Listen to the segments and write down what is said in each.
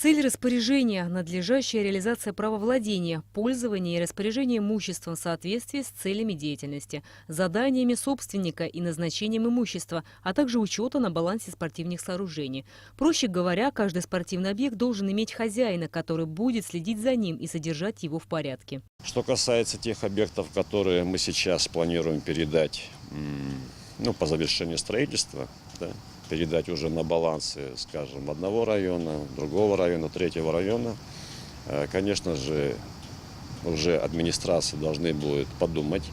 Цель распоряжения – надлежащая реализация права владения, пользования и распоряжения имуществом в соответствии с целями деятельности, заданиями собственника и назначением имущества, а также учета на балансе спортивных сооружений. Проще говоря, каждый спортивный объект должен иметь хозяина, который будет следить за ним и содержать его в порядке. Что касается тех объектов, которые мы сейчас планируем передать по завершении строительства, да, передать уже на балансы, скажем, одного района, другого района, третьего района, конечно же, уже администрации должны будут подумать,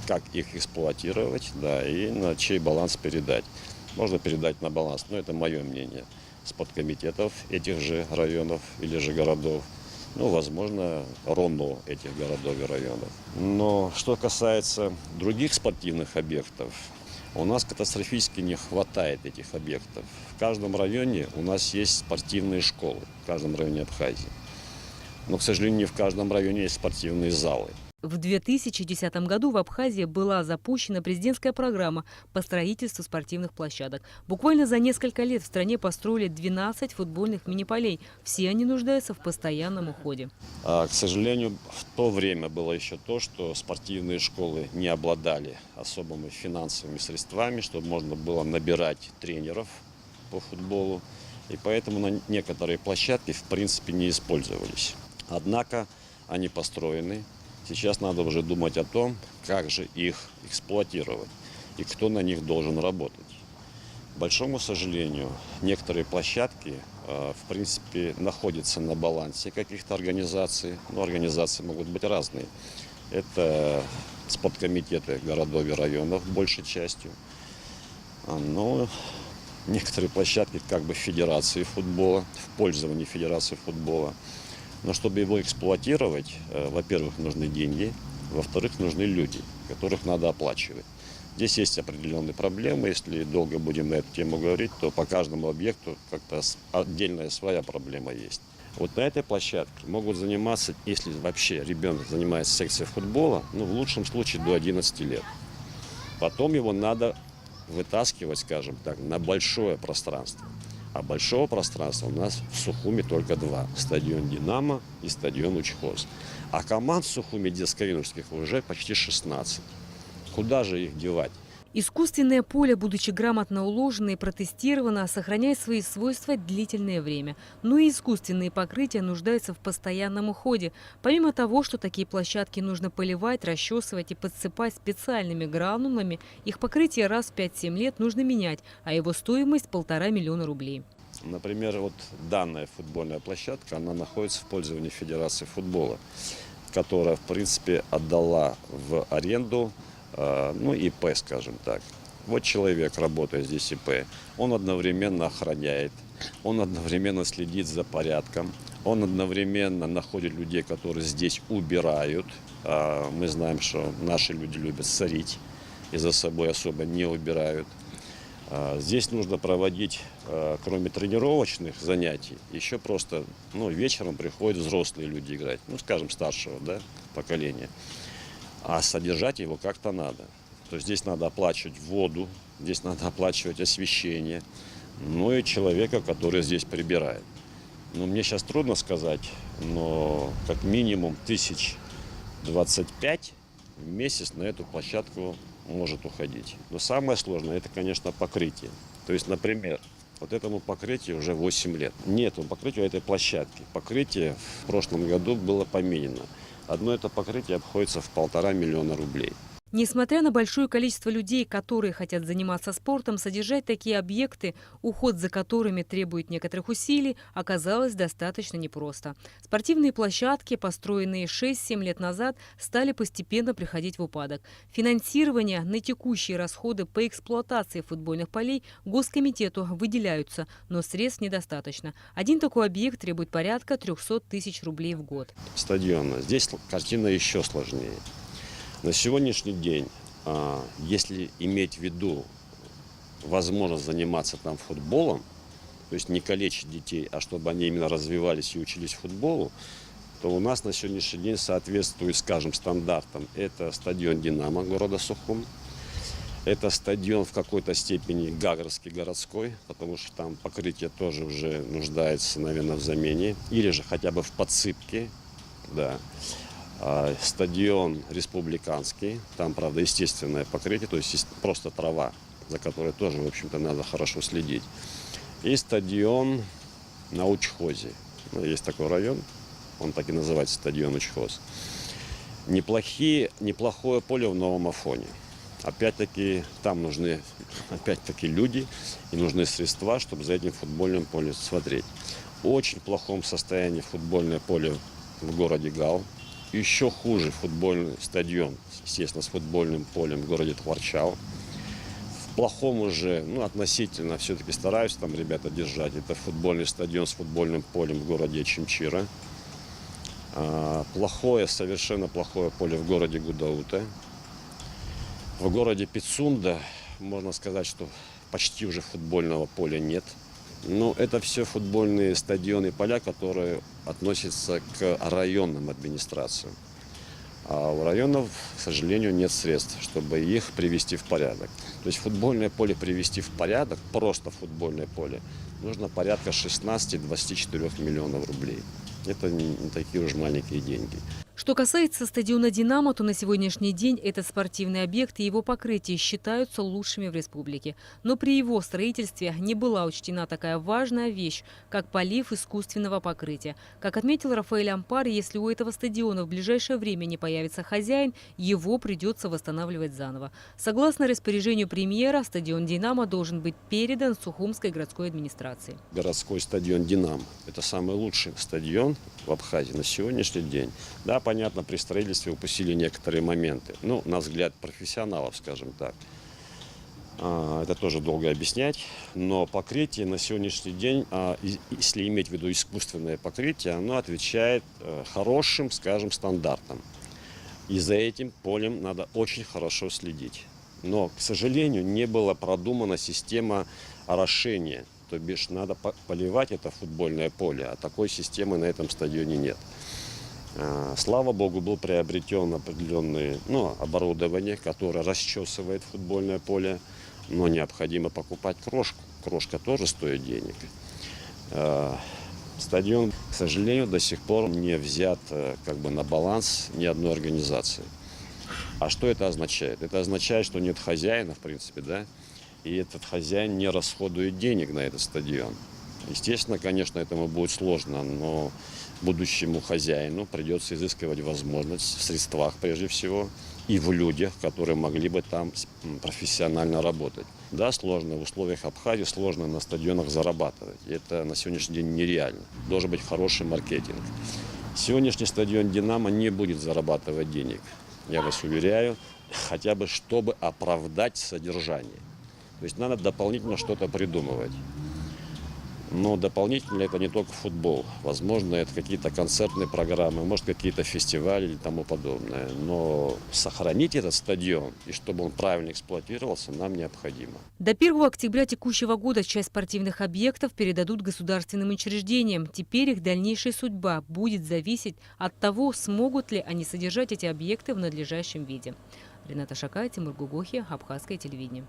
как их эксплуатировать, да, и на чей баланс передать. Можно передать на баланс, но это мое мнение, с подкомитетов этих же районов или же городов. Возможно, РОНО этих городов и районов. Но что касается других спортивных объектов, у нас катастрофически не хватает этих объектов. В каждом районе у нас есть спортивные школы, в каждом районе Абхазии. Но, к сожалению, не в каждом районе есть спортивные залы. В 2010 году в Абхазии была запущена президентская программа по строительству спортивных площадок. Буквально за несколько лет в стране построили 12 футбольных мини-полей. Все они нуждаются в постоянном уходе. К сожалению, в то время было еще то, что спортивные школы не обладали особыми финансовыми средствами, чтобы можно было набирать тренеров по футболу. И поэтому на некоторые площадки в принципе не использовались. Однако они построены. Сейчас надо уже думать о том, как же их эксплуатировать и кто на них должен работать. К большому сожалению, некоторые площадки, в принципе, находятся на балансе каких-то организаций. Организации могут быть разные. Это спорткомитеты городов и районов большей частью. Но некоторые площадки как бы федерации футбола, в пользовании федерации футбола. Но чтобы его эксплуатировать, во-первых, нужны деньги, во-вторых, нужны люди, которых надо оплачивать. Здесь есть определенные проблемы. Если долго будем на эту тему говорить, то по каждому объекту как-то отдельная своя проблема есть. Вот на этой площадке могут заниматься, если вообще ребенок занимается секцией футбола, в лучшем случае до 11 лет. Потом его надо вытаскивать, скажем так, на большое пространство. А большого пространства у нас в Сухуми только два. Стадион «Динамо» и стадион «Учхоз». А команд в Сухуми детско-юношеских уже почти 16. Куда же их девать? Искусственное поле, будучи грамотно уложено и протестировано, сохраняет свои свойства длительное время. Но и искусственные покрытия нуждаются в постоянном уходе. Помимо того, что такие площадки нужно поливать, расчесывать и подсыпать специальными гранулами, их покрытие раз в 5-7 лет нужно менять, а его стоимость – 1,5 миллиона рублей. Например, вот данная футбольная площадка, она находится в пользовании Федерации футбола, которая, в принципе, отдала в аренду ИП, скажем так. Вот человек, работает здесь ИП, он одновременно охраняет, он одновременно следит за порядком, он одновременно находит людей, которые здесь убирают. Мы знаем, что наши люди любят сорить и за собой особо не убирают. Здесь нужно проводить, кроме тренировочных занятий, еще просто вечером приходят взрослые люди играть, скажем, старшего поколения. А содержать его как-то надо. То есть здесь надо оплачивать воду, здесь надо оплачивать освещение, и человека, который здесь прибирает. Мне сейчас трудно сказать, но как минимум 1025 в месяц на эту площадку может уходить. Но самое сложное – это, конечно, покрытие. То есть, например, вот этому покрытию уже 8 лет. Нету покрытия этой площадки. Покрытие в прошлом году было поменено. Одно это покрытие обходится в 1,5 миллиона рублей. Несмотря на большое количество людей, которые хотят заниматься спортом, содержать такие объекты, уход за которыми требует некоторых усилий, оказалось достаточно непросто. Спортивные площадки, построенные 6-7 лет назад, стали постепенно приходить в упадок. Финансирование на текущие расходы по эксплуатации футбольных полей Госкомитету выделяются, но средств недостаточно. Один такой объект требует порядка 300 тысяч рублей в год. Стадиона. Здесь картина еще сложнее. На сегодняшний день, если иметь в виду возможность заниматься там футболом, то есть не калечить детей, а чтобы они именно развивались и учились футболу, то у нас на сегодняшний день соответствует, скажем, стандартам. Это стадион «Динамо» города Сухум, Это стадион в какой-то степени Гагарский городской, потому что там покрытие тоже уже нуждается, наверное, в замене. Или же хотя бы в подсыпке. Да. Стадион республиканский. Там, правда, естественное покрытие, то есть просто трава, за которой тоже, в общем-то, надо хорошо следить. И стадион на Учхозе. Есть такой район, он так и называется, стадион Учхоз. Неплохое поле в Новом Афоне. Опять-таки, там нужны люди и нужны средства, чтобы за этим футбольным полем смотреть. В очень плохом состоянии футбольное поле в городе Гал. Еще хуже футбольный стадион, естественно, с футбольным полем в городе Тхварчал. В плохом уже, относительно, все-таки стараются там ребята держать. Это футбольный стадион с футбольным полем в городе Чимчира. Совершенно плохое поле в городе Гудаута. В городе Пицунда, можно сказать, что почти уже футбольного поля нет. Но это все футбольные стадионы и поля, которые относятся к районным администрациям. А у районов, к сожалению, нет средств, чтобы их привести в порядок. То есть футбольное поле привести в порядок, просто футбольное поле, нужно порядка 16-24 миллионов рублей. Это не такие уж маленькие деньги. Что касается стадиона «Динамо», то на сегодняшний день этот спортивный объект и его покрытие считаются лучшими в республике. Но при его строительстве не была учтена такая важная вещь, как полив искусственного покрытия. Как отметил Рафаэль Ампар, если у этого стадиона в ближайшее время не появится хозяин, его придется восстанавливать заново. Согласно распоряжению премьера, стадион «Динамо» должен быть передан Сухумской городской администрации. Городской стадион «Динамо» – это самый лучший стадион в Абхазии на сегодняшний день. Да, понятно, при строительстве упустили некоторые моменты. На взгляд профессионалов, скажем так. Это тоже долго объяснять. Но покрытие на сегодняшний день, если иметь в виду искусственное покрытие, оно отвечает хорошим, скажем, стандартам. И за этим полем надо очень хорошо следить. Но, к сожалению, не была продумана система орошения. То бишь надо поливать это футбольное поле, а такой системы на этом стадионе нет. Слава богу, был приобретен определенное оборудование, которое расчесывает футбольное поле, но необходимо покупать крошку. Крошка тоже стоит денег. Стадион, к сожалению, до сих пор не взят на баланс ни одной организации. А что это означает? Это означает, что нет хозяина, в принципе, да? И этот хозяин не расходует денег на этот стадион. Естественно, конечно, этому будет сложно, но будущему хозяину придется изыскивать возможность в средствах, прежде всего, и в людях, которые могли бы там профессионально работать. Да, сложно в условиях Абхазии, сложно на стадионах зарабатывать. Это на сегодняшний день нереально. Должен быть хороший маркетинг. Сегодняшний стадион «Динамо» не будет зарабатывать денег, я вас уверяю, хотя бы чтобы оправдать содержание. То есть надо дополнительно что-то придумывать. Но дополнительно это не только футбол. Возможно, это какие-то концертные программы, может, какие-то фестивали или тому подобное. Но сохранить этот стадион и чтобы он правильно эксплуатировался, нам необходимо. До 1 октября текущего года часть спортивных объектов передадут государственным учреждениям. Теперь их дальнейшая судьба будет зависеть от того, смогут ли они содержать эти объекты в надлежащем виде. Рената Шакай, Тимур Гугохи, Абхазское телевидение.